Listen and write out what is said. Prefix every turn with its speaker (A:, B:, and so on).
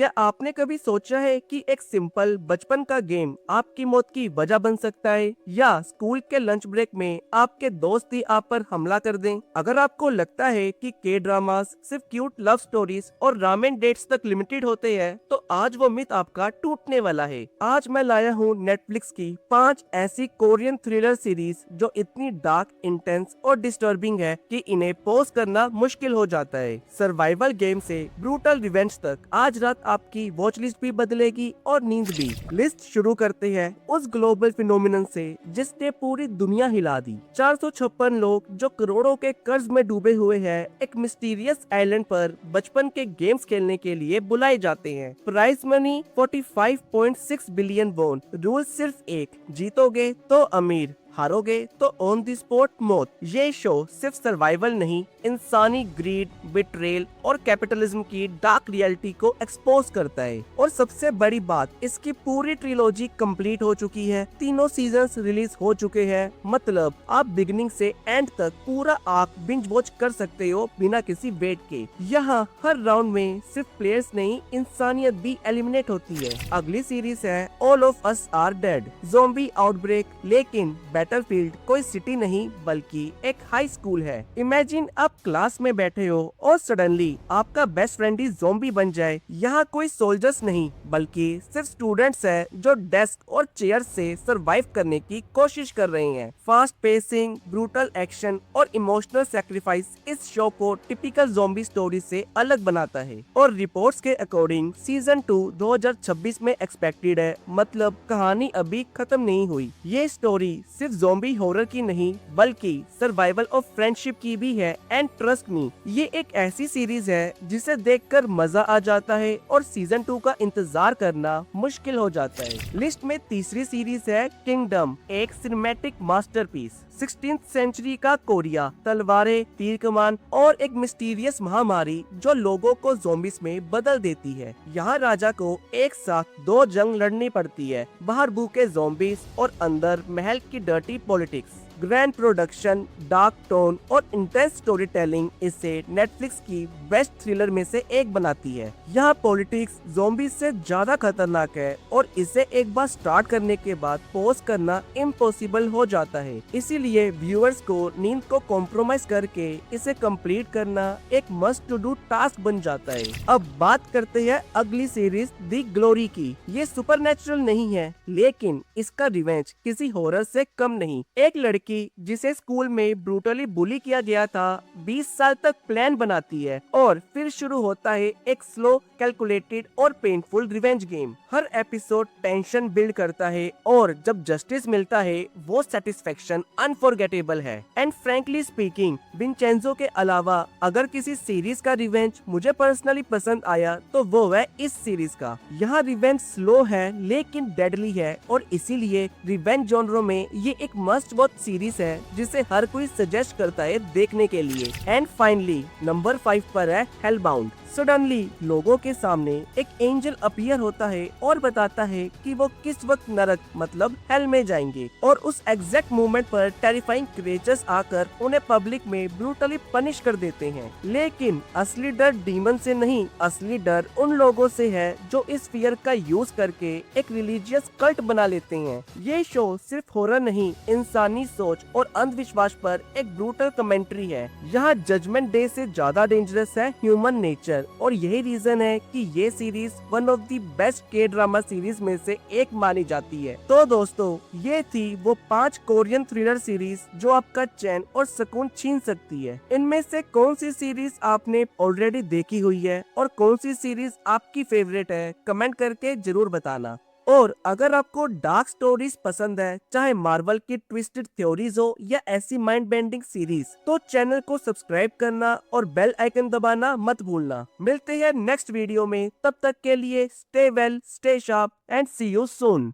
A: क्या आपने कभी सोचा है कि एक सिंपल बचपन का गेम आपकी मौत की वजह बन सकता है, या स्कूल के लंच ब्रेक में आपके दोस्त ही आप पर हमला कर दें? अगर आपको लगता है कि के ड्रामास सिर्फ क्यूट लव स्टोरीज और रामेन डेट्स तक लिमिटेड होते हैं, तो आज वो मिथ आपका टूटने वाला है। आज मैं लाया हूँ नेटफ्लिक्स की 5 ऐसी कोरियन थ्रिलर सीरीज जो इतनी डार्क, इंटेंस और डिस्टर्बिंग है कि इन्हें पॉज करना मुश्किल हो जाता है। सर्वाइवल गेम से ब्रूटल रिवेंज तक, आज रात आपकी वॉच लिस्ट भी बदलेगी और नींद भी। लिस्ट शुरू करते हैं उस ग्लोबल फिनोमिनन से जिसने पूरी दुनिया हिला दी। 456 लोग जो करोड़ों के कर्ज में डूबे हुए हैं, एक मिस्टीरियस आइलैंड पर बचपन के गेम्स खेलने के लिए बुलाए जाते हैं। Prize money 45.6 billion won. Rule सिर्फ एक, जीतोगे तो अमीर, हारोगे तो ऑन द स्पॉट मौत। ये शो सिर्फ सर्वाइवल नहीं, इंसानी ग्रीड, बिट्रेल और कैपिटलिज्म की डार्क रियलिटी को एक्सपोज करता है। और सबसे बड़ी बात, इसकी पूरी ट्रिलॉजी कंप्लीट हो चुकी है। तीनों सीजन्स रिलीज हो चुके हैं, मतलब आप बिगिनिंग से एंड तक पूरा आर्क बिंज वॉच कर सकते हो बिना किसी वेट के। यहाँ हर राउंड में सिर्फ प्लेयर्स नहीं, इंसानियत भी एलिमिनेट होती है। अगली सीरीज है all of us are dead, zombie outbreak. लेकिन बैटलफील्ड कोई सिटी नहीं बल्कि एक हाई स्कूल है। इमेजिन आप क्लास में बैठे हो और सडनली आपका बेस्ट फ्रेंड ही ज़ॉम्बी बन जाए। यहाँ कोई सोल्जर्स नहीं बल्कि सिर्फ स्टूडेंट्स हैं जो डेस्क और चेयर से सरवाइव करने की कोशिश कर रहे हैं। फास्ट पेसिंग, ब्रूटल एक्शन और इमोशनल सैक्रिफाइस इस शो को टिपिकल ज़ॉम्बी स्टोरी से अलग बनाता है। और रिपोर्ट्स के अकॉर्डिंग सीजन 2 2026 में एक्सपेक्टेड है, मतलब कहानी अभी खत्म नहीं हुई। ये स्टोरी सिर्फ ज़ॉम्बी हॉरर की नहीं बल्कि सर्वाइवल ऑफ फ्रेंडशिप की भी है। एंड ट्रस्ट मी, ये एक ऐसी सीरीज है जिसे देखकर मजा आ जाता है और सीजन 2 का इंतजार करना मुश्किल हो जाता है। लिस्ट में तीसरी सीरीज है किंगडम, एक सिनेमैटिक मास्टरपीस। 16th सेंचुरी का कोरिया, तलवारें, तीर कमान और एक मिस्टीरियस महामारी जो लोगों को ज़ॉम्बीज में बदल देती है। यहाँ राजा को एक साथ 2 जंग लड़नी पड़ती है, बाहर भूखे ज़ॉम्बीज और अंदर महल की dirty politics. Grand production, dark tone और इंटेंस स्टोरी टेलिंग इसे नेटफ्लिक्स की बेस्ट थ्रिलर में से एक बनाती है। यहाँ पॉलिटिक्स ज़ॉम्बीज से ज्यादा खतरनाक है और इसे एक बार स्टार्ट करने के बाद पॉज करना इम्पॉसिबल हो जाता है। इसीलिए व्यूअर्स को नींद को कॉम्प्रोमाइज करके इसे कंप्लीट करना एक मस्ट टू डू टास्क बन जाता है। अब बात करते हैं अगली सीरीज द ग्लोरी की। ये सुपरनैचुरल नहीं है, लेकिन इसका रिवेंज किसी हॉरर से कम नहीं। एक लड़की जिसे स्कूल में ब्रूटली बुली किया गया था, 20 साल तक प्लान बनाती है और फिर शुरू होता है एक स्लो, कैलकुलेटेड और पेनफुल रिवेंज गेम। हर एपिसोड टेंशन बिल्ड करता है और जब जस्टिस मिलता है वो सेटिस्फेक्शन अनफॉरगेटेबल है। एंड फ्रैंकली स्पीकिंग, विंचेंजो के अलावा अगर किसी सीरीज का रिवेंज मुझे पर्सनली पसंद आया तो वो है इस सीरीज का। यहाँ रिवेंज स्लो है लेकिन डेडली है और इसीलिए रिवेंज जॉनरों में ये एक मस्ट वॉच सीरीज है जिसे हर कोई सजेस्ट करता है देखने के लिए। एंड फाइनली नंबर 5 पर है हेलबाउंड। सडनली लोगों के सामने एक एंजल अपीयर होता है और बताता है कि वो किस वक्त नरक मतलब हेल में जाएंगे, और उस एग्जैक्ट मोमेंट पर टेरिफाइंग क्रिएचर्स आकर उन्हें पब्लिक में ब्रूटली पनिश कर देते हैं। लेकिन असली डर डीमन से नहीं, असली डर उन लोगों से है जो इस फियर का यूज करके एक रिलीजियस कल्ट बना लेते हैं। ये शो सिर्फ हॉरर नहीं, इंसानी सोच और अंधविश्वास पर एक ब्रूटल कमेंट्री है। यहाँ जजमेंट डे से ज्यादा डेंजरस है ह्यूमन नेचर, और यही रीजन है कि ये series one of the best के ड्रामा सीरीज में से एक मानी जाती है। तो दोस्तों, ये थी वो 5 कोरियन थ्रिलर सीरीज जो आपका चैन और सुकून छीन सकती है। इनमें से कौन सी सीरीज आपने ऑलरेडी देखी हुई है और कौन सी सीरीज आपकी फेवरेट है, कमेंट करके जरूर बताना। और अगर आपको डार्क स्टोरीज पसंद है, चाहे मार्वल की ट्विस्टेड थ्योरीज हो या ऐसी माइंड बेंडिंग सीरीज, तो चैनल को सब्सक्राइब करना और बेल आइकन दबाना मत भूलना। मिलते हैं नेक्स्ट वीडियो में, तब तक के लिए stay well, stay sharp and see you soon.